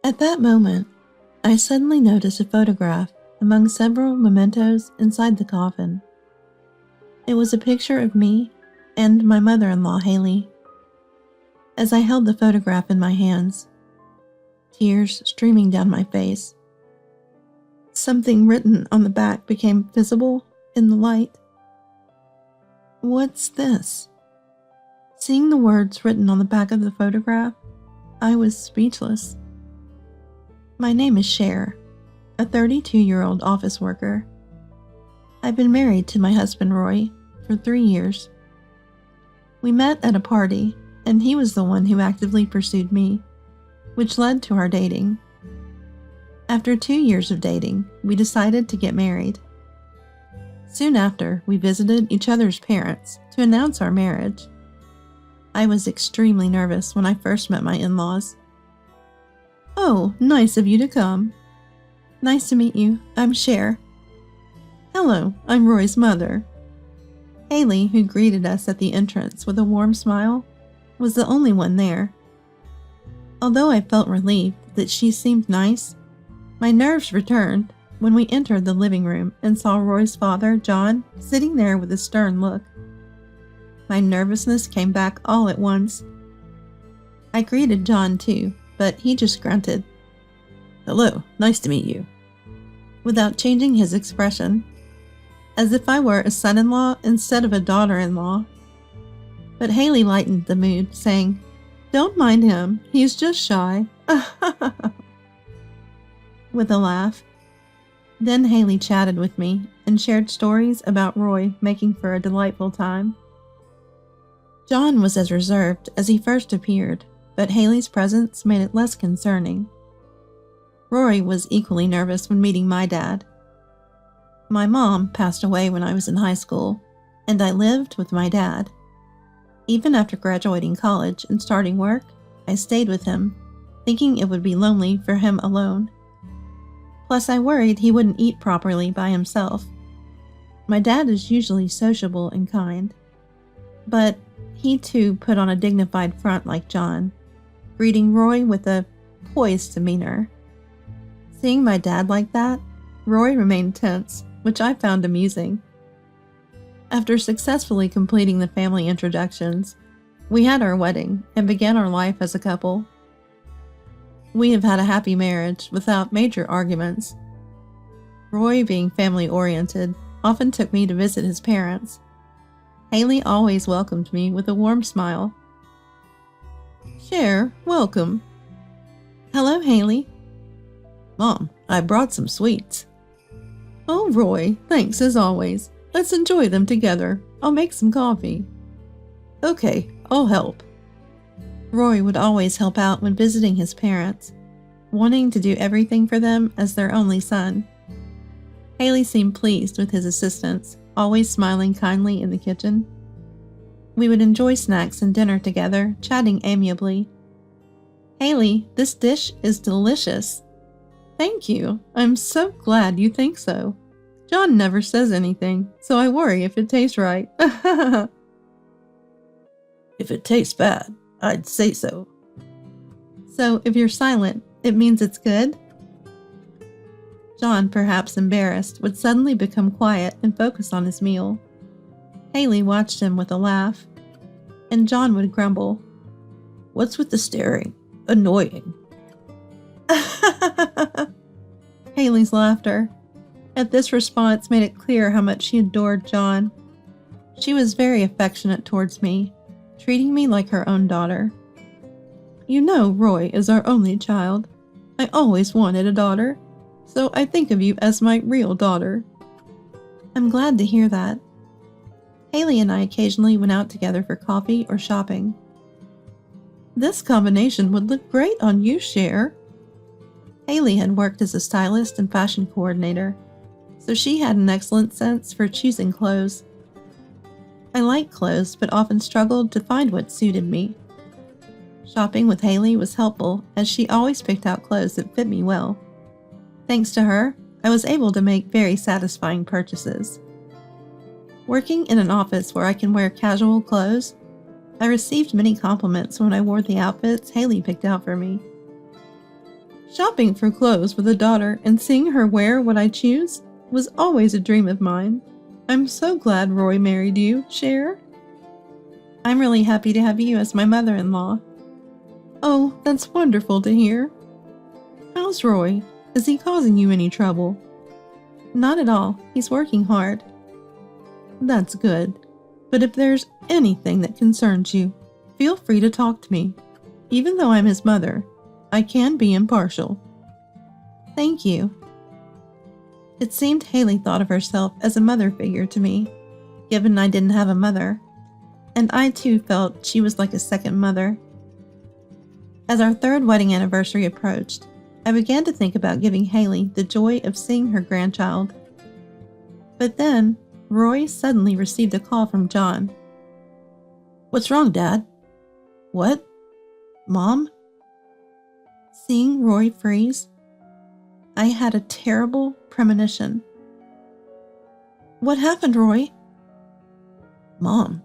At that moment, I suddenly noticed a photograph among several mementos inside the coffin. It was a picture of me and my mother-in-law, Haley. As I held the photograph in my hands, tears streaming down my face, something written on the back became visible in the light. "What's this?" Seeing the words written on the back of the photograph, I was speechless. My name is Cher, a 32-year-old office worker. I've been married to my husband Roy for 3 years. We met at a party, and he was the one who actively pursued me, which led to our dating. After 2 years of dating, we decided to get married. Soon after, we visited each other's parents to announce our marriage. I was extremely nervous when I first met my in-laws. "Oh, nice of you to come." "Nice to meet you. I'm Cher." "Hello, I'm Roy's mother." Haley, who greeted us at the entrance with a warm smile, was the only one there. Although I felt relieved that she seemed nice, my nerves returned when we entered the living room and saw Roy's father, John, sitting there with a stern look. My nervousness came back all at once. I greeted John too, but he just grunted, "Hello, nice to meet you," without changing his expression, as if I were a son-in-law instead of a daughter-in-law. But Haley lightened the mood, saying, "Don't mind him, he's just shy," with a laugh. Then Haley chatted with me and shared stories about Roy, making for a delightful time. John was as reserved as he first appeared, but Haley's presence made it less concerning. Roy was equally nervous when meeting my dad. My mom passed away when I was in high school, and I lived with my dad. Even after graduating college and starting work, I stayed with him, thinking it would be lonely for him alone. Plus, I worried he wouldn't eat properly by himself. My dad is usually sociable and kind, but he too put on a dignified front like John, greeting Roy with a poised demeanor. Seeing my dad like that, Roy remained tense, which I found amusing. After successfully completing the family introductions, we had our wedding and began our life as a couple. We have had a happy marriage without major arguments. Roy, being family-oriented, often took me to visit his parents. Haley always welcomed me with a warm smile. "Cher, welcome." "Hello, Haley." "Mom, I brought some sweets." "Oh, Roy, thanks as always. Let's enjoy them together. I'll make some coffee." "Okay, I'll help." Roy would always help out when visiting his parents, wanting to do everything for them as their only son. Haley seemed pleased with his assistance, always smiling kindly in the kitchen. We would enjoy snacks and dinner together, chatting amiably. "Haley, this dish is delicious." "Thank you. I'm so glad you think so. John never says anything, so I worry if it tastes right." "If it tastes bad, I'd say so." "So if you're silent, it means it's good?" John, perhaps embarrassed, would suddenly become quiet and focus on his meal. Haley watched him with a laugh, and John would grumble, "What's with the staring? Annoying." Haley's laughter at this response made it clear how much she adored John. She was very affectionate towards me, treating me like her own daughter. "You know Roy is our only child. I always wanted a daughter, so I think of you as my real daughter." "I'm glad to hear that." Haley and I occasionally went out together for coffee or shopping. "This combination would look great on you, Cher." Haley had worked as a stylist and fashion coordinator, so she had an excellent sense for choosing clothes. I liked clothes, but often struggled to find what suited me. Shopping with Haley was helpful, as she always picked out clothes that fit me well. Thanks to her, I was able to make very satisfying purchases. Working in an office where I can wear casual clothes, I received many compliments when I wore the outfits Haley picked out for me. Shopping for clothes with a daughter and seeing her wear what I choose was always a dream of mine. I'm so glad Roy married you, Cher. I'm really happy to have you as my mother-in-law. Oh, that's wonderful to hear. How's Roy? Is he causing you any trouble? Not at all. He's working hard. That's good. But if there's anything that concerns you, feel free to talk to me. Even though I'm his mother, I can be impartial. Thank you. It seemed Haley thought of herself as a mother figure to me, given I didn't have a mother, and I too felt she was like a second mother. As our third wedding anniversary approached, I began to think about giving Haley the joy of seeing her grandchild. But then, Roy suddenly received a call from John. What's wrong, Dad? What? Mom? Seeing Roy freeze, I had a terrible premonition. What happened, Roy? Mom.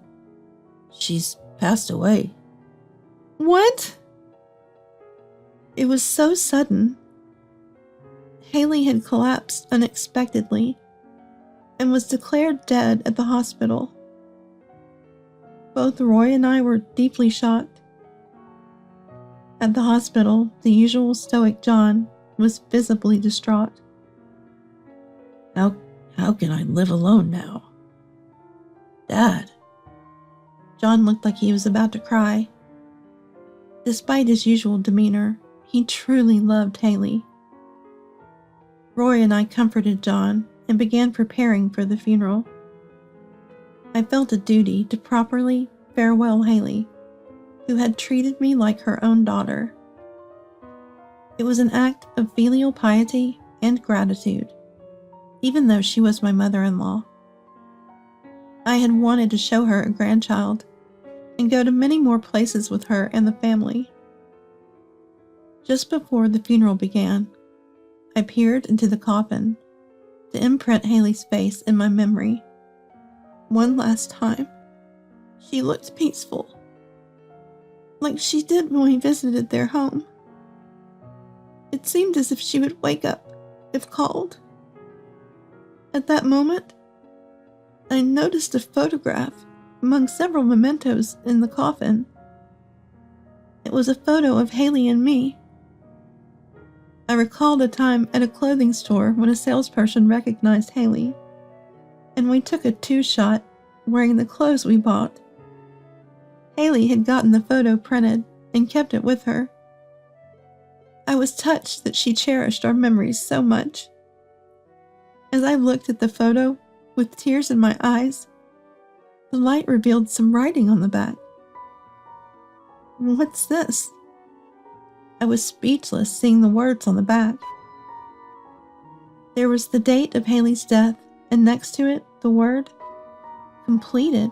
She's passed away. What? It was so sudden. Haley had collapsed unexpectedly and was declared dead at the hospital. Both Roy and I were deeply shocked. At the hospital, the usual stoic John was visibly distraught. How can I live alone now? Dad. John looked like he was about to cry. Despite his usual demeanor, he truly loved Haley. Roy and I comforted John and began preparing for the funeral. I felt a duty to properly farewell Haley, who had treated me like her own daughter. It was an act of filial piety and gratitude, even though she was my mother-in-law. I had wanted to show her a grandchild and go to many more places with her and the family. Just before the funeral began, I peered into the coffin to imprint Haley's face in my memory. One last time, she looked peaceful, like she did when we visited their home. It seemed as if she would wake up if called. At that moment, I noticed a photograph among several mementos in the coffin. It was a photo of Haley and me. I recalled a time at a clothing store when a salesperson recognized Haley, and we took a two-shot wearing the clothes we bought. Haley had gotten the photo printed and kept it with her. I was touched that she cherished our memories so much. As I looked at the photo with tears in my eyes, the light revealed some writing on the back. What's this? I was speechless seeing the words on the back. There was the date of Haley's death, and next to it, the word, completed.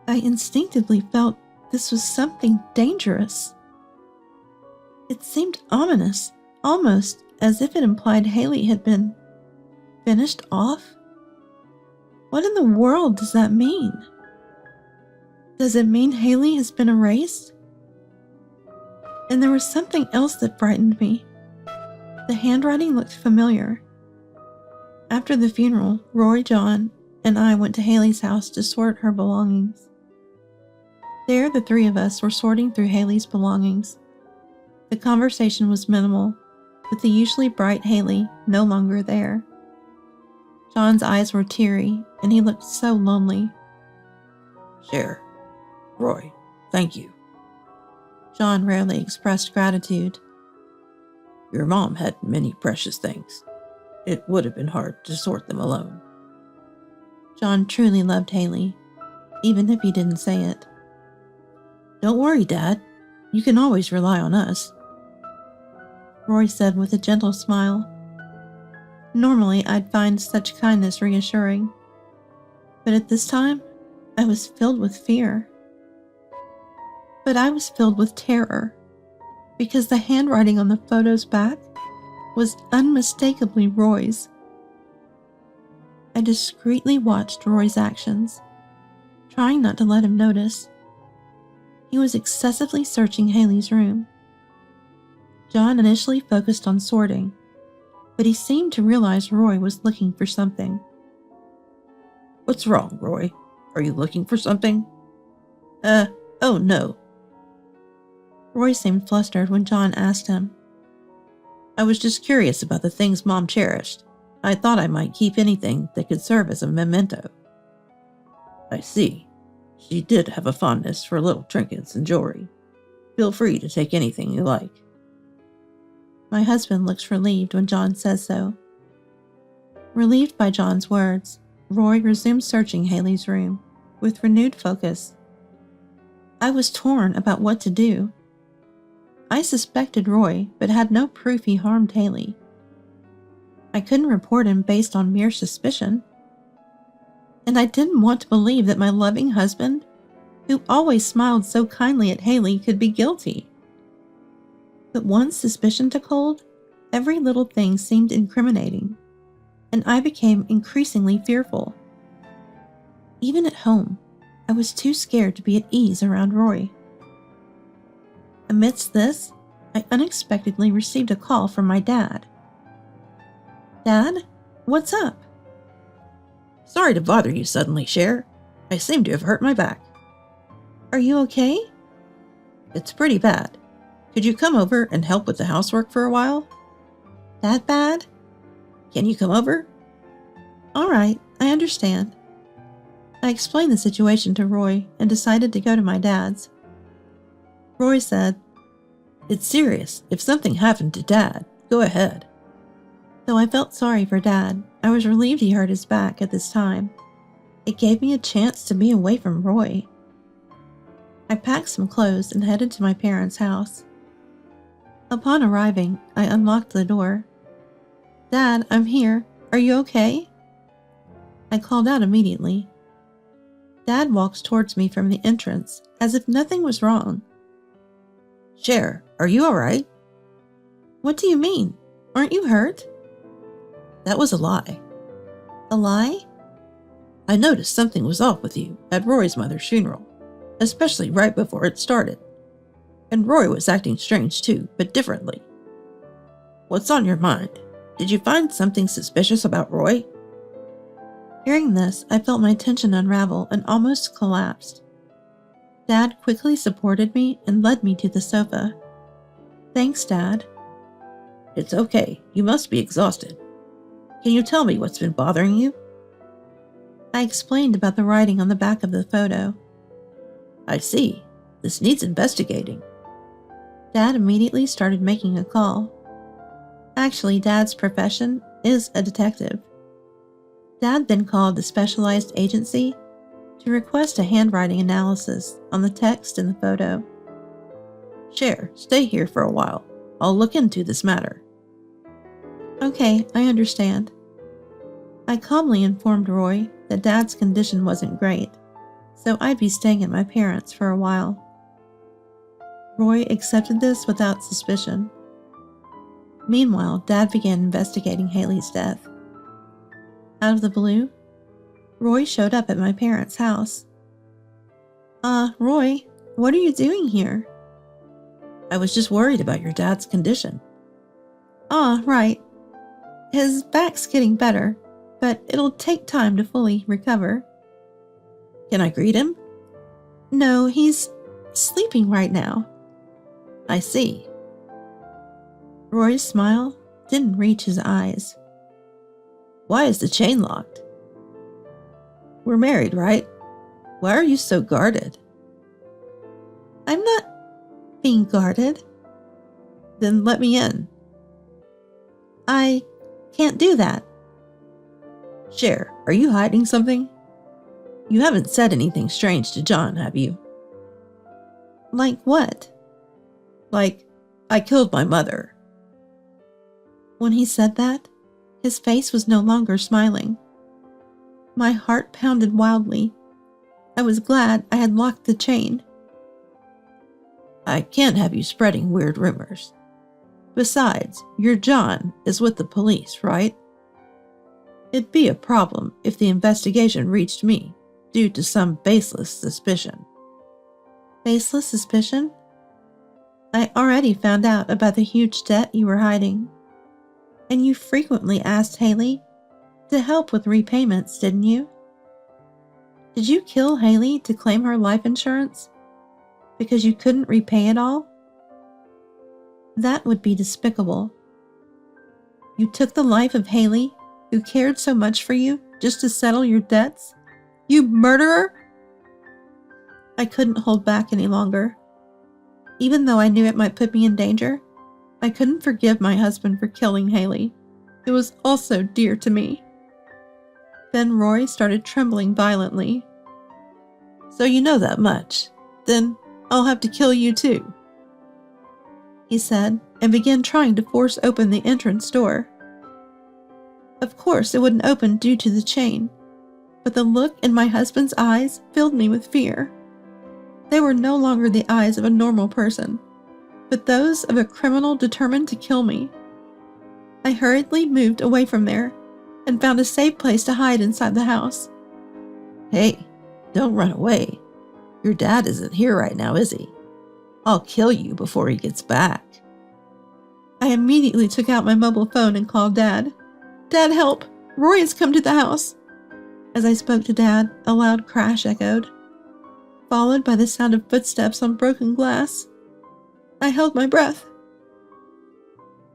I instinctively felt this was something dangerous. It seemed ominous, almost as if it implied Haley had been finished off. What in the world does that mean? Does it mean Haley has been erased? And there was something else that frightened me. The handwriting looked familiar. After the funeral, Roy, John, and I went to Haley's house to sort her belongings. There, the three of us were sorting through Haley's belongings. The conversation was minimal, with the usually bright Haley no longer there. John's eyes were teary, and he looked so lonely. Cher, Roy, thank you. John rarely expressed gratitude. Your mom had many precious things. It would have been hard to sort them alone. John truly loved Haley, even if he didn't say it. Don't worry, Dad. You can always rely on us, Roy said with a gentle smile. Normally, I'd find such kindness reassuring, but at this time, I was filled with fear. But I was filled with terror, because the handwriting on the photo's back was unmistakably Roy's. I discreetly watched Roy's actions, trying not to let him notice. He was excessively searching Haley's room. John initially focused on sorting, but he seemed to realize Roy was looking for something. What's wrong, Roy? Are you looking for something? Oh no. Roy seemed flustered when John asked him. I was just curious about the things Mom cherished. I thought I might keep anything that could serve as a memento. I see. She did have a fondness for little trinkets and jewelry. Feel free to take anything you like. My husband looks relieved when John says so. Relieved by John's words, Roy resumed searching Haley's room with renewed focus. I was torn about what to do. I suspected Roy, but had no proof he harmed Haley. I couldn't report him based on mere suspicion. And I didn't want to believe that my loving husband, who always smiled so kindly at Haley, could be guilty. But once suspicion took hold, every little thing seemed incriminating, and I became increasingly fearful. Even at home, I was too scared to be at ease around Roy. Amidst this, I unexpectedly received a call from my dad. Dad, what's up? Sorry to bother you suddenly, Cher. I seem to have hurt my back. Are you okay? It's pretty bad. Could you come over and help with the housework for a while? That bad? Can you come over? All right, I understand. I explained the situation to Roy and decided to go to my dad's. Roy said, It's serious. If something happened to Dad, go ahead. Though I felt sorry for Dad, I was relieved he hurt his back at this time. It gave me a chance to be away from Roy. I packed some clothes and headed to my parents' house. Upon arriving, I unlocked the door. Dad, I'm here. Are you okay? I called out immediately. Dad walks towards me from the entrance as if nothing was wrong. Cher, are you all right? What do you mean? Aren't you hurt? That was a lie. A lie? I noticed something was off with you at Roy's mother's funeral, especially right before it started. And Roy was acting strange too, but differently. What's on your mind? Did you find something suspicious about Roy? Hearing this, I felt my tension unravel and almost collapsed. Dad quickly supported me and led me to the sofa. Thanks, Dad. It's okay. You must be exhausted. Can you tell me what's been bothering you? I explained about the writing on the back of the photo. I see. This needs investigating. Dad immediately started making a call. Actually, Dad's profession is a detective. Dad then called the specialized agency to request a handwriting analysis on the text in the photo. Cher, stay here for a while. I'll look into this matter. Okay, I understand. I calmly informed Roy that Dad's condition wasn't great, so I'd be staying at my parents' for a while. Roy accepted this without suspicion. Meanwhile, Dad began investigating Haley's death. Out of the blue, Roy showed up at my parents' house. Roy, what are you doing here? I was just worried about your dad's condition. Right. His back's getting better, but it'll take time to fully recover. Can I greet him? No, he's sleeping right now. I see. Roy's smile didn't reach his eyes. Why is the chain locked? We're married, right? Why are you so guarded? I'm not being guarded. Then let me in. I can't do that. Cher, are you hiding something? You haven't said anything strange to John, have you? Like what? Like, I killed my mother. When he said that, his face was no longer smiling. My heart pounded wildly. I was glad I had locked the chain. I can't have you spreading weird rumors. Besides, your John is with the police, right? It'd be a problem if the investigation reached me due to some baseless suspicion. Baseless suspicion? I already found out about the huge debt you were hiding. And you frequently asked Haley to help with repayments, didn't you? Did you kill Haley to claim her life insurance because you couldn't repay it all? That would be despicable. You took the life of Haley, who cared so much for you, just to settle your debts? You murderer! I couldn't hold back any longer. Even though I knew it might put me in danger, I couldn't forgive my husband for killing Haley, who was also dear to me. Then Roy started trembling violently. So you know that much. Then I'll have to kill you too, he said, and began trying to force open the entrance door. Of course, it wouldn't open due to the chain, but the look in my husband's eyes filled me with fear. They were no longer the eyes of a normal person, but those of a criminal determined to kill me. I hurriedly moved away from there and found a safe place to hide inside the house. Hey, don't run away. Your dad isn't here right now, is he? I'll kill you before he gets back. I immediately took out my mobile phone and called Dad. Dad, help! Roy has come to the house. As I spoke to Dad, a loud crash echoed, followed by the sound of footsteps on broken glass. I held my breath.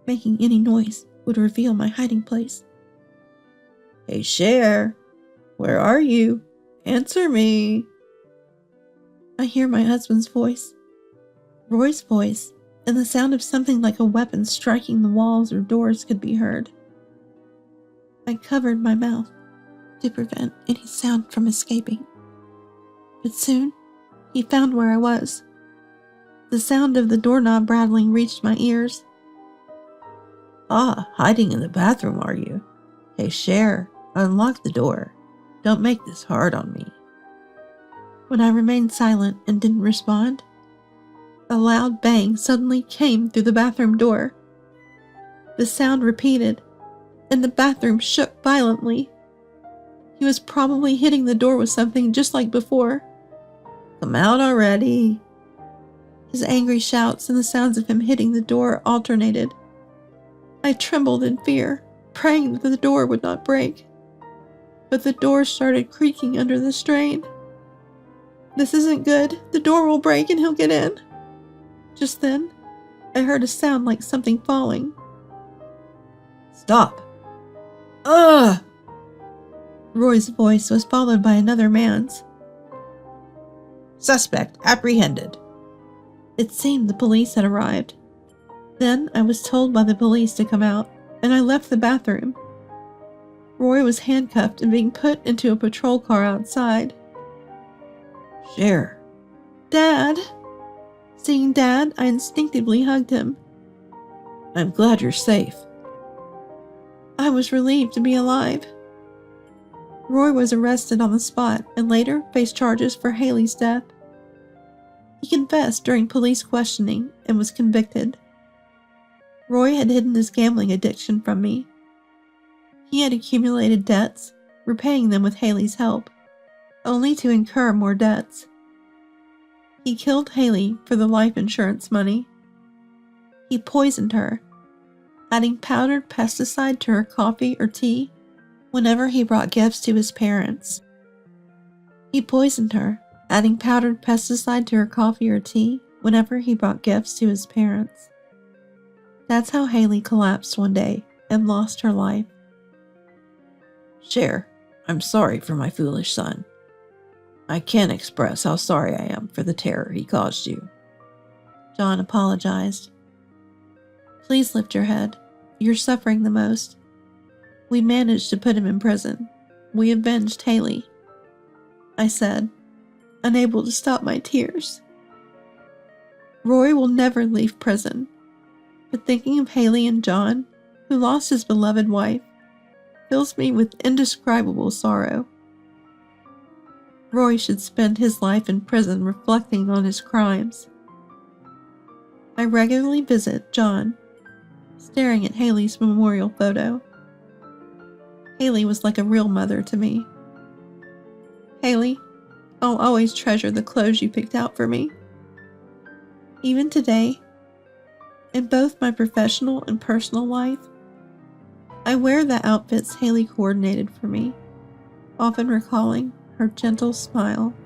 Making any noise would reveal my hiding place. Hey, Cher, where are you? Answer me. I hear my husband's voice, Roy's voice, and the sound of something like a weapon striking the walls or doors could be heard. I covered my mouth to prevent any sound from escaping. But soon, he found where I was. The sound of the doorknob rattling reached my ears. Ah, hiding in the bathroom, are you? Hey, Cher, unlock the door. Don't make this hard on me. When I remained silent and didn't respond, a loud bang suddenly came through the bathroom door. The sound repeated, and the bathroom shook violently. He was probably hitting the door with something just like before. Come out already. His angry shouts and the sounds of him hitting the door alternated. I trembled in fear, praying that the door would not break. But the door started creaking under the strain. This isn't good. The door will break and he'll get in. Just then, I heard a sound like something falling. Stop. Ugh! Roy's voice was followed by another man's. Suspect apprehended. It seemed the police had arrived. Then I was told by the police to come out, and I left the bathroom. Roy was handcuffed and being put into a patrol car outside. Cher. Dad! Seeing Dad, I instinctively hugged him. I'm glad you're safe. I was relieved to be alive. Roy was arrested on the spot and later faced charges for Haley's death. He confessed during police questioning and was convicted. Roy had hidden his gambling addiction from me. He had accumulated debts, repaying them with Haley's help, only to incur more debts. He killed Haley for the life insurance money. He poisoned her, adding powdered pesticide to her coffee or tea whenever he brought gifts to his parents. He poisoned her, adding powdered pesticide to her coffee or tea whenever he brought gifts to his parents. That's how Haley collapsed one day and lost her life. Cher, I'm sorry for my foolish son. I can't express how sorry I am for the terror he caused you. John apologized. Please lift your head. You're suffering the most. We managed to put him in prison. We avenged Haley, I said, unable to stop my tears. Roy will never leave prison, but thinking of Haley and John, who lost his beloved wife, fills me with indescribable sorrow. Roy should spend his life in prison reflecting on his crimes. I regularly visit John, staring at Haley's memorial photo. Haley was like a real mother to me. Haley, I'll always treasure the clothes you picked out for me. Even today, In both my professional and personal life, I wear the outfits Haley coordinated for me, often recalling her gentle smile